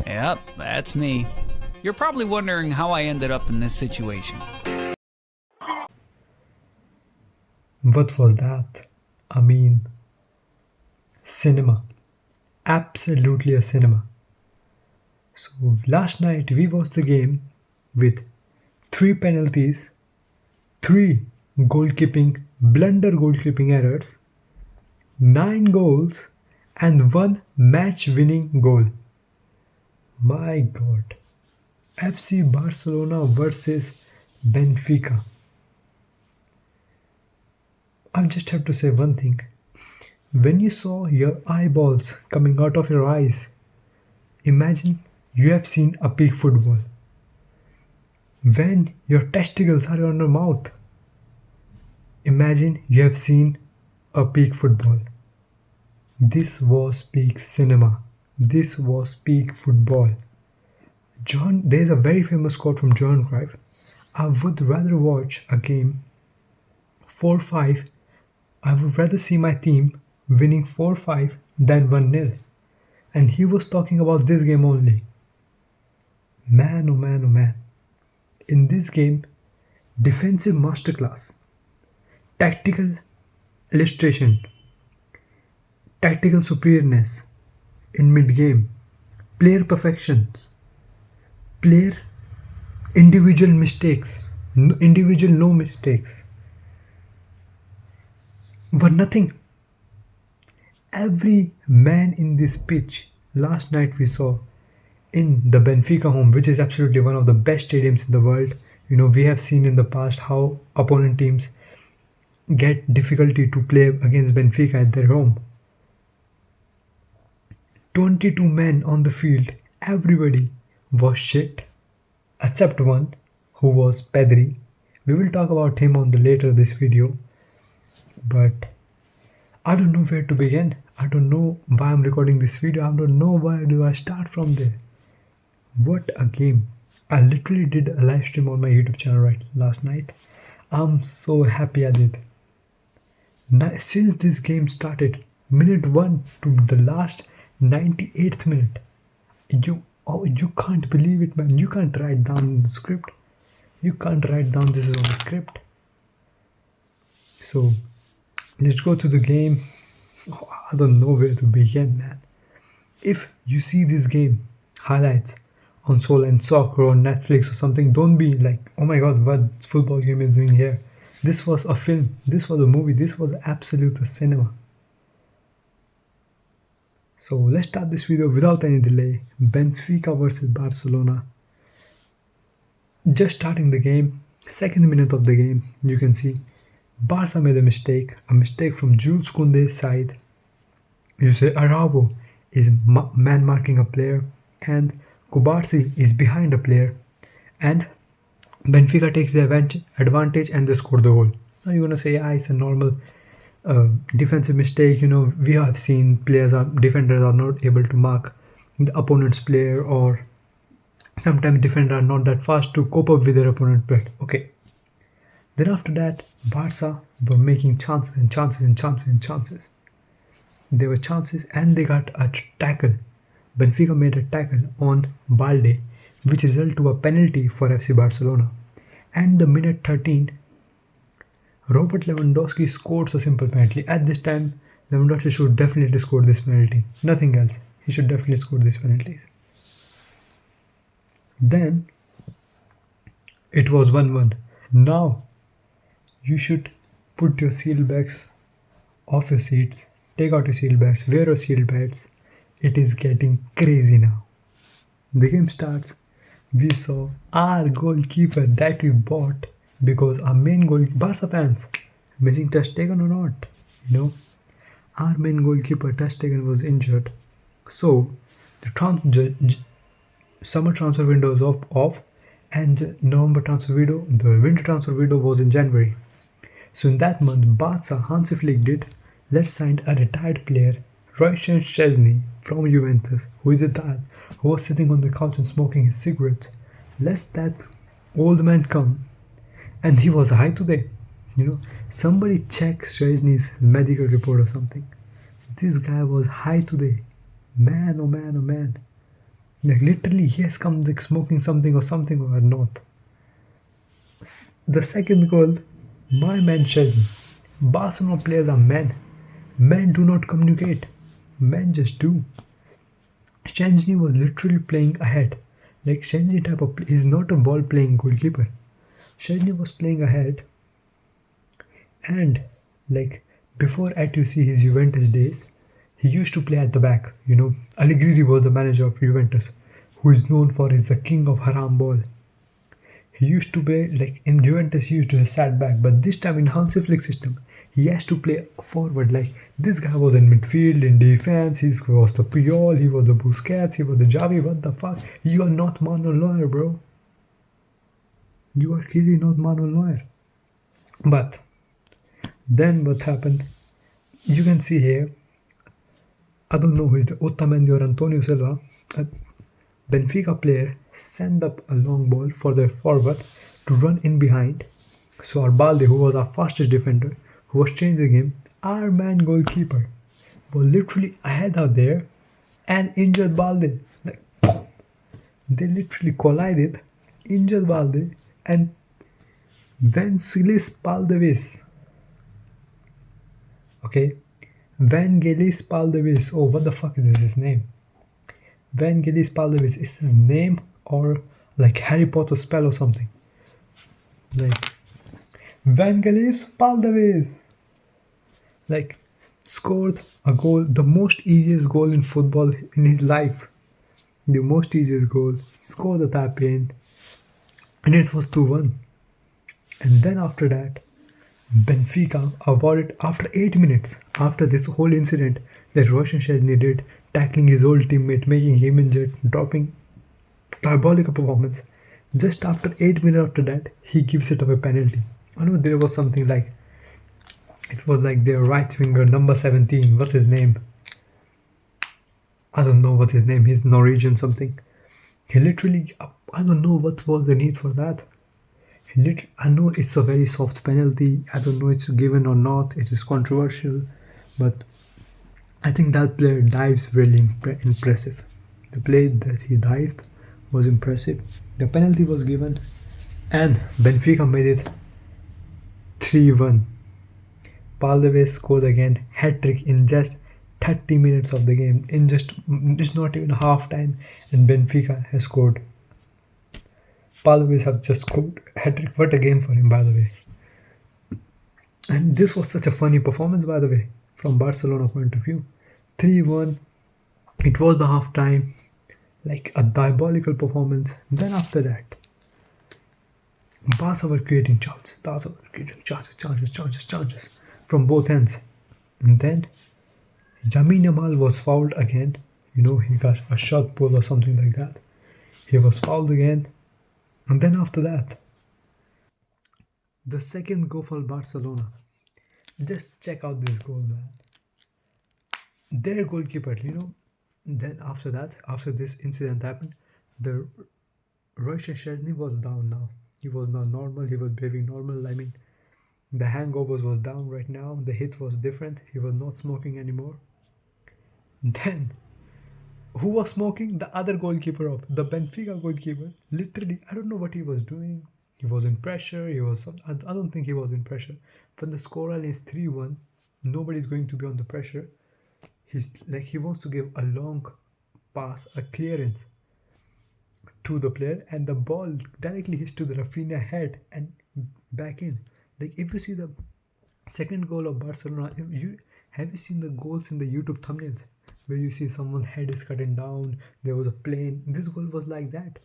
Yep, that's me. You're probably wondering how I ended up in this situation. What was that? I mean, cinema. Absolutely a cinema. So last night we watched the game with 3 penalties, 3 goalkeeping errors, 9 goals, and 1 match-winning goal. My God. FC Barcelona versus Benfica. I just have to say one thing. When you saw your eyeballs coming out of your eyes, imagine you have seen a peak football. When your testicles are on your mouth, imagine you have seen a peak football. This was peak cinema. This was peak football. There's a very famous quote from Johan Cruyff. I would rather watch a game 4-5. I would rather see my team winning 4-5 than 1-0. And he was talking about this game only. Man, oh man, oh man. In this game, defensive masterclass, tactical illustration, tactical superiorness in mid-game, player perfection, player individual mistakes, individual no mistakes, were nothing. Every man in this pitch last night we saw in the Benfica home, which is absolutely one of the best stadiums in the world. We have seen in the past how opponent teams get difficulty to play against Benfica at their home. 22 men on the field, everybody was shit, except one who was Pedri. We will talk about him on the later this video, but I don't know where to begin. I don't know why I'm recording this video. I don't know why do I start from there. What a game. I literally did a live stream on my YouTube channel last night. I'm so happy I did. Since this game started, minute 1 to the last 98th minute, you can't believe it, man. You can't write down the script. You can't write down this is on the script. So let's go to the game. I don't know where to begin, man. If you see this game highlights on Soul and Soccer or Netflix or something, don't be like, oh my god, what football game is doing here. This was a film, this was a movie, this was absolute cinema. So let's start this video without any delay. Benfica versus Barcelona. Just starting the game, second minute of the game, you can see Barca made a mistake from Jules Koundé's side. You say Araujo is man marking a player and Kubarsi is behind a player, and Benfica takes the advantage and they score the goal. Now you're gonna say, yeah, it's a normal defensive mistake. We have seen defenders are not able to mark the opponent's player, or sometimes defenders are not that fast to cope up with their opponent. But okay. Then after that, Barca were making chances and chances and chances and chances. There were chances and they got a tackle. Benfica made a tackle on Balde, which resulted to a penalty for FC Barcelona. And the minute 13, Robert Lewandowski scored a simple penalty. At this time, Lewandowski should definitely score this penalty. Nothing else. He should definitely score these penalties. Then, it was 1-1. Now, you should put your seal bags off your seats, take out your seal bags, wear your seal pads. It is getting crazy now. The game starts. We saw our goalkeeper that we bought because our main goal, Barca fans, missing Ter Stegen or not, our main goalkeeper Ter Stegen was injured. So the summer transfer window is off, and the winter transfer window was in January. So in that month, Barca Hansi Flick did, let's sign a retired player, Royston Szczesny from Juventus, who was sitting on the couch and smoking his cigarettes. Let that old man come. And he was high today. Somebody check Szczesny's medical report or something. This guy was high today. Man, oh man, oh man. Like literally, he has come like smoking something or not. The second goal, my man Chesney. Barcelona players are men. Men do not communicate. Men just do. Chesney was literally playing ahead. Like Chesney type of is not a ball playing goalkeeper. Chesney was playing ahead, and like before at you see his Juventus days, he used to play at the back. Allegri was the manager of Juventus, who is known for is the king of haram ball. He used to play like in Juventus. He used to have sat back, but this time in Hansi Flick system, he has to play forward. Like this guy was in midfield, in defense. He was the Puyol, he was the Busquets, he was the Javi. What the fuck? You are not Manuel Neuer, bro. You are clearly not Manuel Neuer. But then what happened? You can see here. I don't know who is the Otamendi or Antonio Silva. A Benfica player sent up a long ball for the forward to run in behind. So our Balde, who was our fastest defender, who was changing him, our man goalkeeper, was literally ahead out there and injured Balde. Like they literally collided, injured Balde, and Vangelis Paldevis. Okay, Vangelis Paldevis. Oh, what the fuck is this his name? Vangelis Paldevis. Is his name or like Harry Potter spell or something? Like Vangelis Paldevis. Like scored a goal, the most easiest goal in football in his life. The most easiest goal. Scored the tap in, and it was 2-1. And then after that, Benfica avoided after 8 minutes after this whole incident that Roshan Chesney did, tackling his old teammate, making him injured, dropping diabolical performance. Just after 8 minutes after that, he gives it away penalty. I know there was something like it was like their right winger number 17. What's his name? I don't know what his name. He's Norwegian something. He literally, I don't know what was the need for that. I know it's a very soft penalty. I don't know it's given or not. It is controversial, but I think that player dives really impressive. The play that he dived was impressive. The penalty was given, and Benfica made it 3-1. Paldeves scored again, hat trick in just 30 minutes of the game. In just it's not even half time, and Benfica has scored. Paldeves have just scored hat trick. What a game for him, by the way. And this was such a funny performance, by the way, from Barcelona point of view. 3-1. It was the half time, like a diabolical performance. Then after that, Barca were creating chances. Barca were creating chances from both ends. And then Yamin Yamal was fouled again. He got a shot pull or something like that. He was fouled again. And then after that, the second goal for Barcelona. Just check out this goal, man. Their goalkeeper, then after that, after this incident happened, the Roshan Chesney was down now. He was not normal. He was behaving normal. I mean, the hangovers was down right now. The hit was different. He was not smoking anymore. Then, who was smoking? The other goalkeeper of the Benfica goalkeeper. Literally, I don't know what he was doing. He was in pressure. I don't think he was in pressure. When the scoreline is 3-1, nobody's going to be on the pressure. He wants to give a long pass, a clearance to the player, and the ball directly hits to the Rafinha head and back in. Like if you see the second goal of Barcelona, have you seen the goals in the YouTube thumbnails where you see someone's head is cutting down? There was a plane. This goal was like that.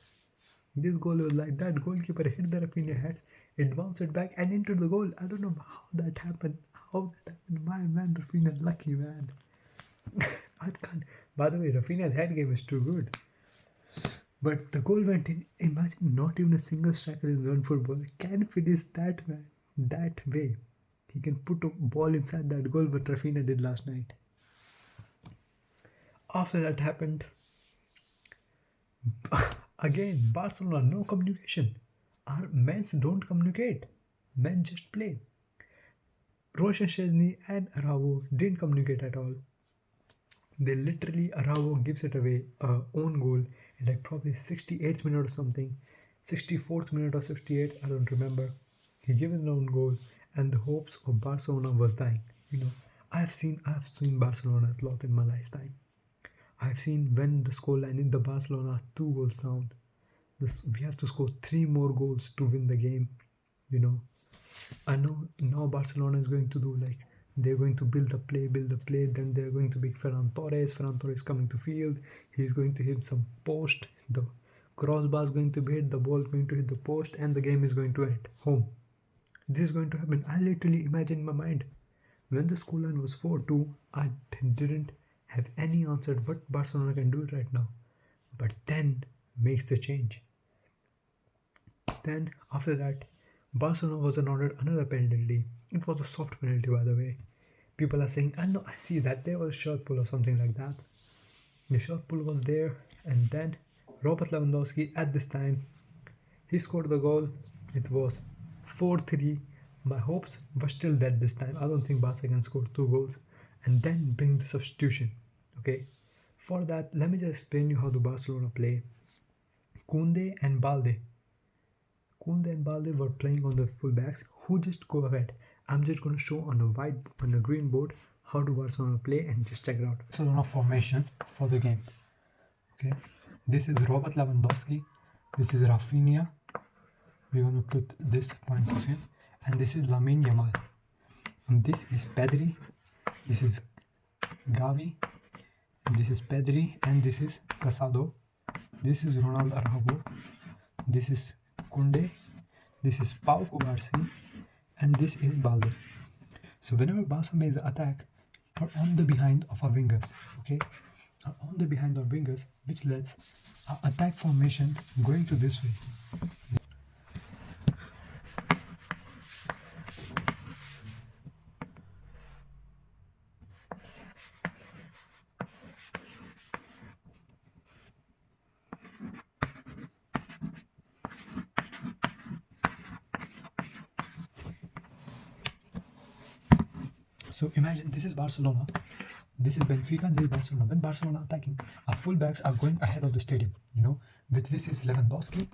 This goal was like that. Goalkeeper hit the Rafinha heads, it bounced it back and into the goal. I don't know how that happened. My man, Rafinha, lucky man. I can't. By the way, Rafinha's head game is too good. But the goal went in. Imagine not even a single striker in run football can finish that way. He can put a ball inside that goal, what Rafinha did last night. After that happened, again, Barcelona, no communication. Our men don't communicate. Men just play. Roshan Chesney and Araujo didn't communicate at all. They literally Araujo gives it away, own goal in like probably 68th minute or something, 64th minute or 68th, I don't remember. He gave an own goal, and the hopes of Barcelona was dying. You know, I've seen Barcelona a lot in my lifetime. I've seen when the scoreline in the Barcelona are 2 goals down. We have to score 3 more goals to win the game. You know, I know now Barcelona is going to do like they're going to build the play. Then they're going to be Ferran Torres. Ferran Torres coming to field. He's going to hit some post. The crossbar is going to be hit. The ball is going to hit the post, and the game is going to end home. This is going to happen. I literally imagine in my mind when the scoreline was 4-2. I didn't have any answer what Barcelona can do it right now. But then makes the change. Then after that, Barcelona was awarded another penalty. It was a soft penalty, by the way. People are saying, "I know, I see that there was a shirt pull or something like that." The shirt pull was there, and then Robert Lewandowski at this time he scored the goal. It was 4-3. My hopes were still dead this time. I don't think Barca can score 2 goals and then bring the substitution. Okay, for that, let me just explain you how the Barcelona play. Koundé and Balde Kunde and Balde were playing on the fullbacks who just go ahead. I'm just going to show on a green board how to Barcelona play and just check it out. Barcelona formation for the game. Okay, this is Robert Lewandowski. This is Rafinha. We're going to put this point of him, and this is Lamine Yamal. And this is Pedri. This is Gavi. And this is Pedri, and this is Casado. This is Ronald Araujo. This is Kunde, this is Pau Cubarsí, and this is Balde. So whenever Barca makes the attack, are on the behind of our wingers, okay? Are on the behind of wingers, which lets our attack formation going to this way. So imagine this is Barcelona, this is Benfica, and this is Barcelona. When Barcelona attacking, our fullbacks are going ahead of the stadium. You know, with this is Lewandowski,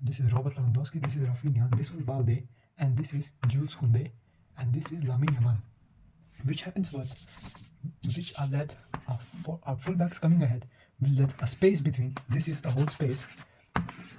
this is Robert Lewandowski, this is Rafinha, this was Balde, and this is Jules Koundé, and this is Lamine Yamal. Which happens what? Which are led our fullbacks coming ahead will let a space between. This is a whole space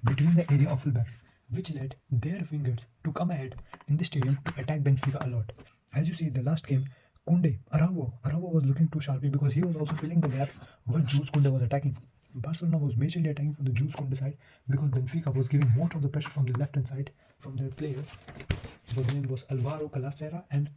between the area of fullbacks, which led their wingers to come ahead in the stadium to attack Benfica a lot. As you see, the last game, Araujo was looking too sharply because he was also filling the gap where Jules Koundé was attacking. Barcelona was majorly attacking from the Jules Koundé side because Benfica was giving most of the pressure from the left hand side from their players. The name was Alvaro Calacera, and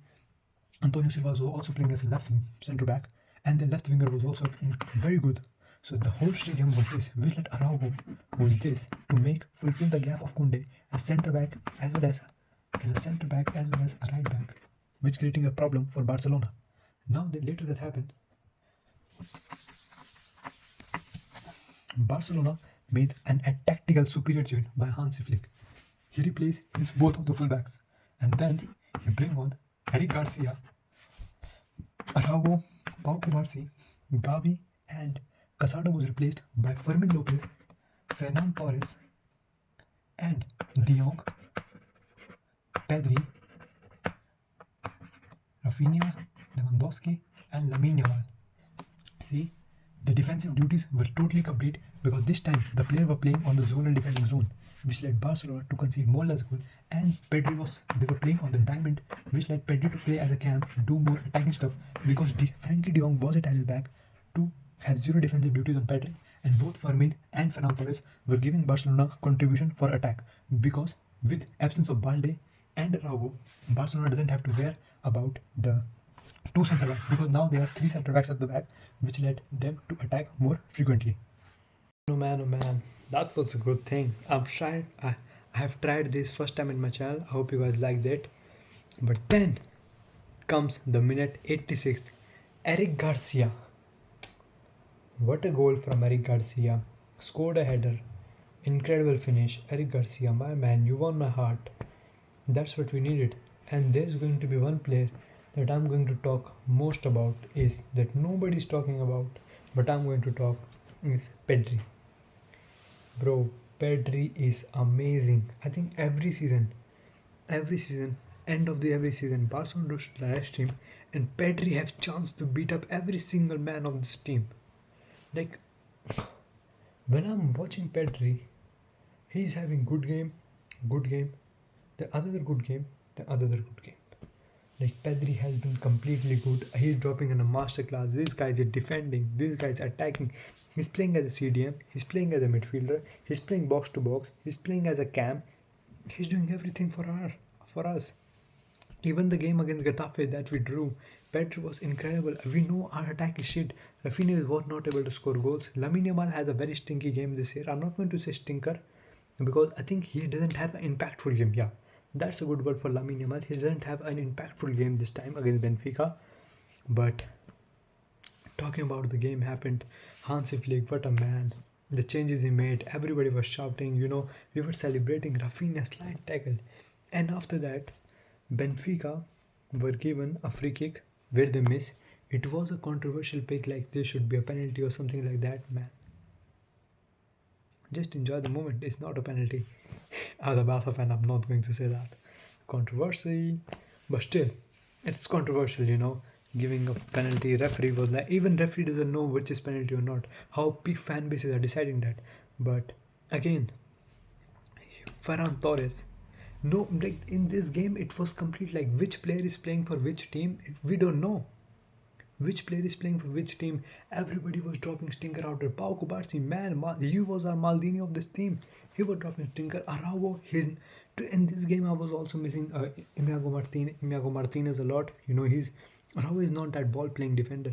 Antonio Silva was also playing as a left centre back, and the left winger was also very good. So the whole stadium was this. We let Araujo, who is this, to fulfill the gap of Koundé as centre back as well as a centre back as well as a right back, which creating a problem for Barcelona. Now later that happened, Barcelona made a tactical superior change by Hansi Flick. He replaced his both of the fullbacks, and then he bring on Eric Garcia, Araujo, Pau Cubarsí, Gavi, and Casado was replaced by Fermin Lopez, Fernan Torres, and De Jong, Pedri, Rafinha, Lewandowski, and Lamine Yamal. See, the defensive duties were totally complete because this time the players were playing on the zonal defending zone, which led Barcelona to concede more less goal, and they were playing on the diamond, which led Pedri to play as a cam, do more attacking stuff because Frankie De Jong was at his back to have zero defensive duties on Pedri, and both Fermin and Fernan Torres were giving Barcelona contribution for attack because with absence of Balde and Araujo, Barcelona doesn't have to worry about the two centre backs because now they have 3 centre backs at the back, which led them to attack more frequently. Oh man, that was a good thing. I have tried this first time in my channel. I hope you guys liked it. But then comes the minute 86th. Eric Garcia. What a goal from Eric Garcia. Scored a header. Incredible finish. Eric Garcia, my man, you won my heart. That's what we needed. And there's going to be one player that I'm going to talk most about is that nobody's talking about, but I'm going to talk is Pedri. Bro, Pedri is amazing. I think every season, end of the every season, Barcelona does live stream, and Pedri have chance to beat up every single man of this team. Like when I'm watching Pedri, he's having good game, the other good game, the other good game. Like Pedri has been completely good. He's dropping in a masterclass. This guy is defending. This guy is attacking. He's playing as a CDM. He's playing as a midfielder. He's playing box to box. He's playing as a cam. He's doing everything for us. Even the game against Getafe that we drew, Pedri was incredible. We know our attack is shit. Rafinha was not able to score goals. Lamine Yamal has a very stinky game this year. I'm not going to say stinker because I think he doesn't have an impactful game. Yeah, that's a good word for Lamine Yamal. He doesn't have an impactful game this time against Benfica. But talking about the game happened, Hansi Flick, what a man. The changes he made, everybody was shouting, we were celebrating Rafinha's slide tackle. And after that, Benfica were given a free kick where they miss. It was a controversial pick, like there should be a penalty or something like that, man. Just enjoy the moment, it's not a penalty. As a Barca fan, I'm not going to say that. Controversy, but still, it's controversial. Giving a penalty, referee was like, even referee doesn't know which is penalty or not. How big fan bases are deciding that. But again, Ferran Torres. No, like in this game, it was complete like which player is playing for which team. We don't know which player is playing for which team. Everybody was dropping stinker out there. Pau Kubarsi, man, he was our Maldini of this team. He was dropping stinker. Araujo, in this game I was also missing Imiago Martinez a lot. Araujo is not that ball playing defender.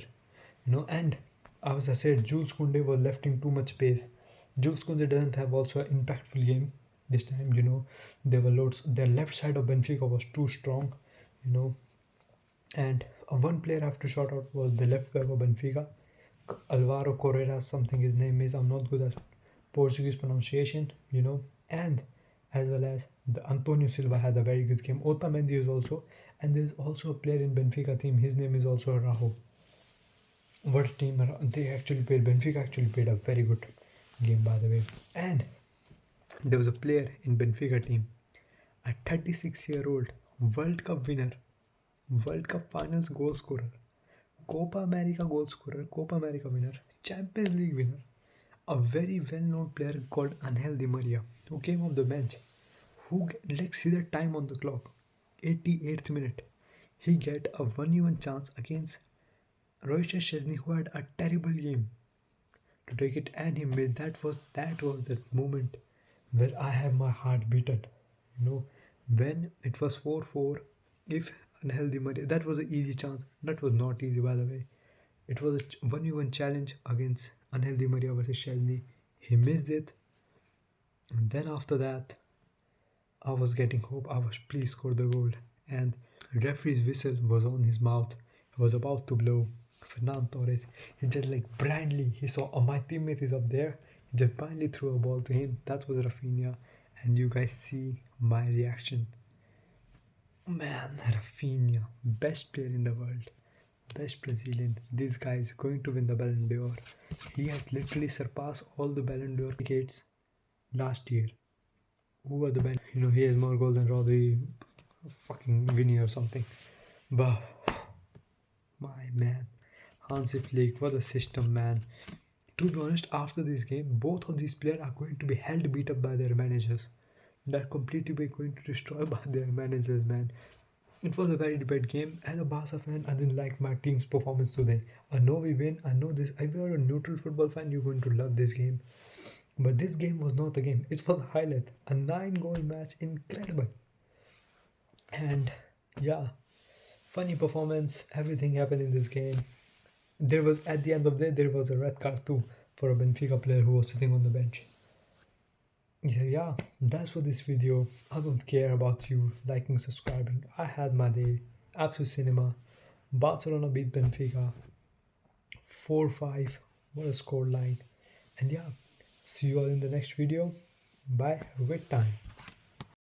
And as I said, Jules Koundé was left in too much space. Jules Koundé doesn't have also an impactful game this time. There were loads. Their left side of Benfica was too strong. And one player I have to shout out was the left back of Benfica, Alvaro Correa, something his name is. I'm not good at Portuguese pronunciation. And as well as the Antonio Silva had a very good game. Otamendi is also, and there's also a player in Benfica team. His name is also Araujo. What a team they actually played. Benfica actually played a very good game, by the way. And there was a player in Benfica team, a 36-year-old World Cup winner, World Cup Finals goal scorer, Copa America goal scorer, Copa America winner, Champions League winner, a very well-known player called Angel Di Maria, who came off the bench, let's see the time on the clock, 88th minute. He get a 1-1 chance against Royston Szczesny, who had a terrible game, to take it, and he missed. That was that moment where I have my heart beaten. When it was 4-4, if Angel Di Maria, that was an easy chance. That was not easy, by the way. It was a 1-1 challenge against Angel Di Maria versus Szczesny. He missed it. And then after that, I was getting hope. I was, please score the goal. And referee's whistle was on his mouth. He was about to blow. Ferran Torres, he just like blindly, he saw, oh, my teammate is up there. He just blindly threw a ball to him. That was Rafinha. And you guys see my reaction. Man, Rafinha, best player in the world, best Brazilian. This guy is going to win the Ballon d'Or. He has literally surpassed all the Ballon d'Or tickets last year. Who are the best? He has more goals than Rodri, fucking Vinny or something. But my man, Hansi Flick, what a system, man. To be honest, after this game, both of these players are going to be held beat up by their managers. They're completely going to destroy by their managers, man. It was a very bad game. As a Barca fan, I didn't like my team's performance today. I know we win. I know this. If you're a neutral football fan, you're going to love this game. But this game was not a game. It was a highlight. A 9-goal match. Incredible. And yeah, funny performance. Everything happened in this game. There was, at the end of the day, there was a red card too for a Benfica player who was sitting on the bench. So yeah, that's for this video. I don't care about you liking, subscribing. I had my day. Absolute cinema. Barcelona beat Benfica 4-5. What a score line. And yeah, see you all in the next video. Bye. Have a great time.